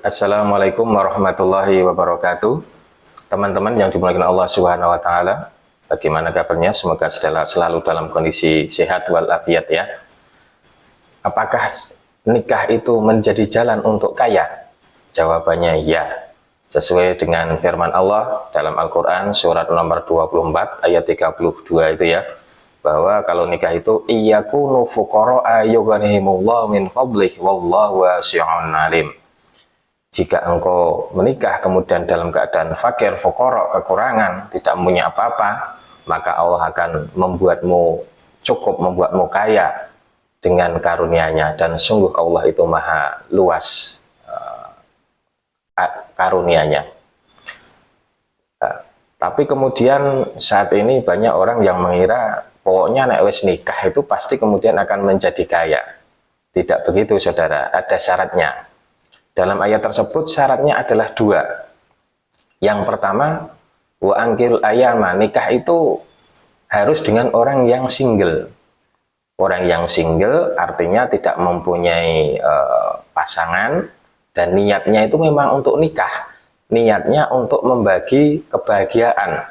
Assalamualaikum warahmatullahi wabarakatuh. Teman-teman yang dimuliakan Allah Subhanahu wa taala, bagaimana kabarnya? Semoga selalu dalam kondisi sehat walafiat ya. Apakah nikah itu menjadi jalan untuk kaya? Jawabannya ya. Sesuai dengan firman Allah dalam Al-Qur'an surat nomor 24 ayat 32 itu ya, bahwa kalau nikah itu iyakunu fuqara yughnihimullahu min fadlihi wallahu wasi'un alim. Jika engkau menikah kemudian dalam keadaan fakir, fuqara, kekurangan, tidak punya apa-apa, maka Allah akan membuatmu cukup, membuatmu kaya dengan karunia-Nya, dan sungguh Allah itu maha luas karunia-Nya. Tapi kemudian saat ini banyak orang yang mengira pokoknya nek wis nikah itu pasti kemudian akan menjadi kaya. Tidak begitu saudara, ada syaratnya. Dalam ayat tersebut syaratnya adalah dua. Yang pertama, wa angkil ayama, nikah itu harus dengan orang yang single. Orang yang single artinya tidak mempunyai pasangan, dan niatnya itu memang untuk nikah. Niatnya untuk membagi kebahagiaan.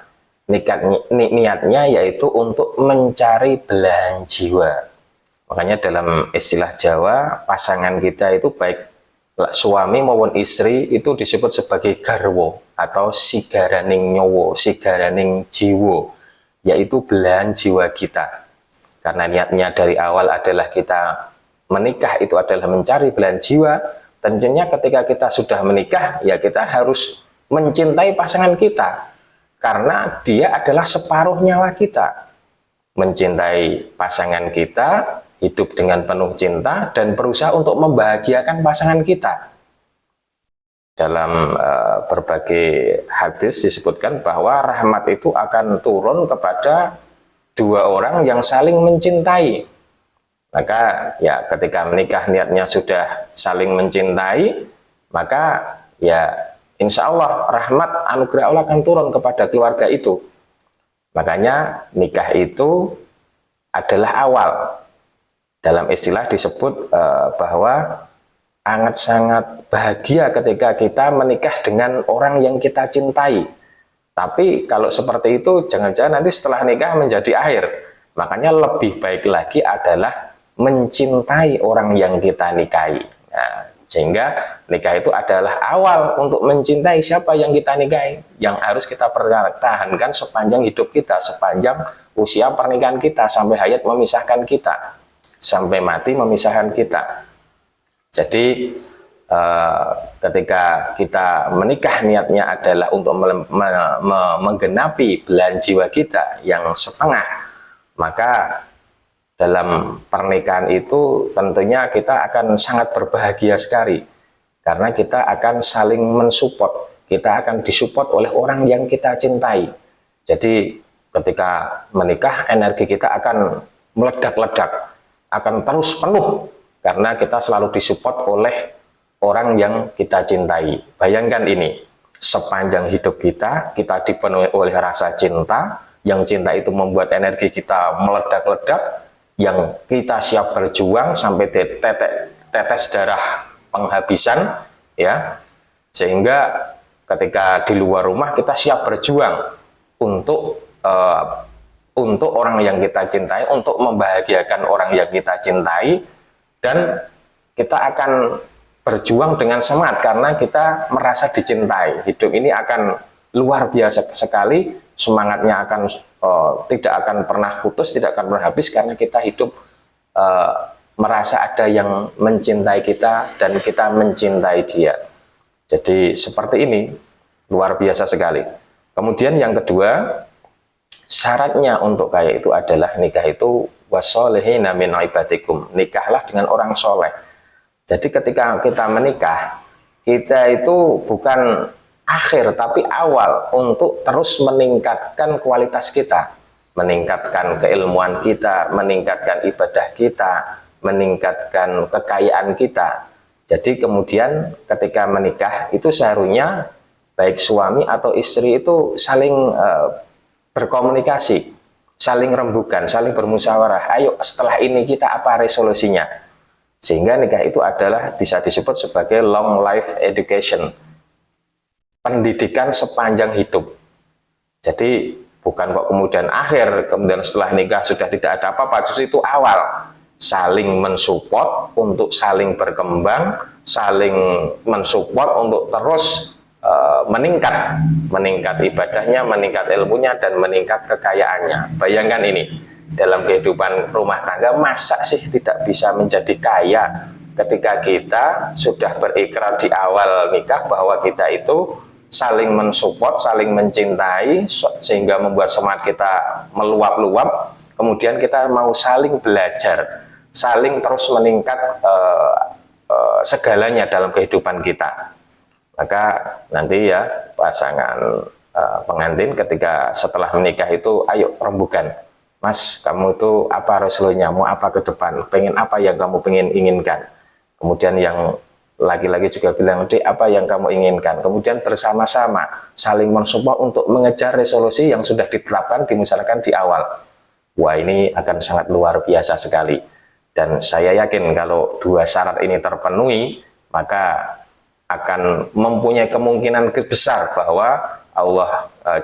Niatnya yaitu untuk mencari belahan jiwa. Makanya dalam istilah Jawa, pasangan kita itu baik suami maupun istri itu disebut sebagai garwo atau sigaraning nyowo, sigaraning jiwo, yaitu belahan jiwa kita. Karena niatnya dari awal adalah kita menikah itu adalah mencari belahan jiwa. Tentunya ketika kita sudah menikah, ya kita harus mencintai pasangan kita, karena dia adalah separuh nyawa kita. Mencintai pasangan kita, hidup dengan penuh cinta, dan berusaha untuk membahagiakan pasangan kita. Dalam berbagai hadis disebutkan bahwa rahmat itu akan turun kepada dua orang yang saling mencintai. Maka ya ketika menikah niatnya sudah saling mencintai, maka ya insya Allah rahmat anugerah Allah akan turun kepada keluarga itu. Makanya nikah itu adalah awal. Dalam istilah disebut bahwa sangat bahagia ketika kita menikah dengan orang yang kita cintai. Tapi kalau seperti itu jangan-jangan nanti setelah nikah menjadi akhir. Makanya lebih baik lagi adalah mencintai orang yang kita nikahi. Nah, sehingga nikah itu adalah awal untuk mencintai siapa yang kita nikahi, yang harus kita pertahankan sepanjang hidup kita, sepanjang usia pernikahan kita, sampai hayat memisahkan kita, sampai mati memisahkan kita. Jadi ketika kita menikah niatnya adalah untuk menggenapi belahan jiwa kita yang setengah, maka dalam pernikahan itu tentunya kita akan sangat berbahagia sekali, karena kita akan saling mensupport, kita akan disupport oleh orang yang kita cintai. Jadi ketika menikah energi kita akan meledak-ledak, akan terus penuh, karena kita selalu disupport oleh orang yang kita cintai. Bayangkan ini, sepanjang hidup kita dipenuhi oleh rasa cinta, yang cinta itu membuat energi kita meledak-ledak, yang kita siap berjuang sampai tetes darah penghabisan, ya, sehingga ketika di luar rumah kita siap berjuang untuk orang yang kita cintai, untuk membahagiakan orang yang kita cintai, dan kita akan berjuang dengan semangat karena kita merasa dicintai. Hidup ini akan luar biasa sekali, semangatnya akan tidak akan pernah putus, tidak akan pernah habis, karena kita hidup merasa ada yang mencintai kita dan kita mencintai dia. Jadi seperti ini, luar biasa sekali. Kemudian yang kedua, syaratnya untuk kaya itu adalah nikah itu wasolihina min ibadikum, nikahlah dengan orang soleh. Jadi ketika kita menikah, kita itu bukan akhir tapi awal untuk terus meningkatkan kualitas kita, meningkatkan keilmuan kita, meningkatkan ibadah kita, meningkatkan kekayaan kita. Jadi kemudian ketika menikah itu seharusnya baik suami atau istri itu saling berkomunikasi, saling rembukan, saling bermusyawarah. Ayo setelah ini kita apa resolusinya? Sehingga nikah itu adalah bisa disebut sebagai long life education, pendidikan sepanjang hidup. Jadi bukan kok kemudian akhir, kemudian setelah nikah sudah tidak ada apa-apa, justru itu awal. Saling mensupport untuk saling berkembang, saling mensupport untuk terus meningkat ibadahnya, meningkat ilmunya, dan meningkat kekayaannya. Bayangkan ini, dalam kehidupan rumah tangga, masa sih tidak bisa menjadi kaya ketika kita sudah berikrar di awal nikah bahwa kita itu saling mensupport, saling mencintai, sehingga membuat semangat kita meluap-luap. Kemudian kita mau saling belajar, saling terus meningkat segalanya dalam kehidupan kita. Maka nanti ya pasangan pengantin ketika setelah menikah itu, ayo rembukan, Mas, kamu itu apa resolusinya, mau apa ke depan, pengen apa yang kamu inginkan. Kemudian yang laki-laki juga bilang, Dek, apa yang kamu inginkan. Kemudian bersama-sama saling mensupport untuk mengejar resolusi yang sudah ditetapkan, misalkan di awal. Wah, ini akan sangat luar biasa sekali. Dan saya yakin kalau dua syarat ini terpenuhi, maka akan mempunyai kemungkinan besar bahwa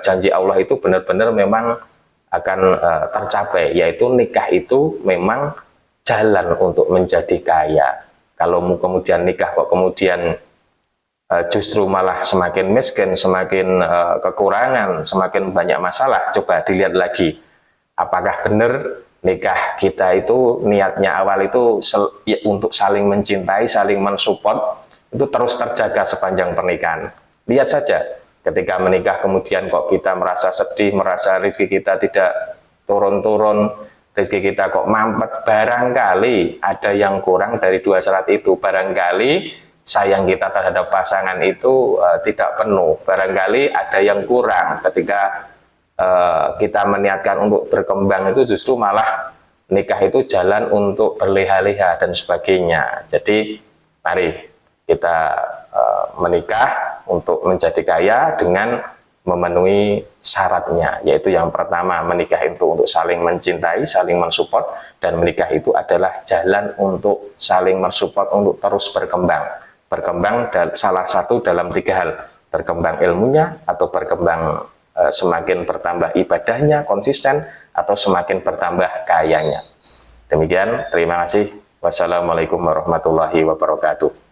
janji Allah itu benar-benar memang akan tercapai, yaitu nikah itu memang jalan untuk menjadi kaya. Kalau kemudian nikah kok kemudian justru malah semakin miskin, semakin kekurangan, semakin banyak masalah, coba dilihat lagi, apakah benar nikah kita itu niatnya awal itu untuk saling mencintai, saling mensupport, itu terus terjaga sepanjang pernikahan. Lihat saja, ketika menikah kemudian kok kita merasa sedih, merasa rezeki kita tidak turun-turun, rezeki kita kok mampet, barangkali ada yang kurang dari dua syarat itu. Barangkali sayang kita terhadap pasangan itu tidak penuh, barangkali ada yang kurang ketika kita meniatkan untuk berkembang, itu justru malah nikah itu jalan untuk berleha-leha dan sebagainya. Jadi mari kita menikah untuk menjadi kaya dengan memenuhi syaratnya, yaitu yang pertama, menikah itu untuk saling mencintai, saling mensupport, dan menikah itu adalah jalan untuk saling mensupport untuk terus berkembang. Berkembang salah satu dalam tiga hal, berkembang ilmunya, atau berkembang semakin bertambah ibadahnya, konsisten, atau semakin bertambah kayanya. Demikian, terima kasih. Wassalamualaikum warahmatullahi wabarakatuh.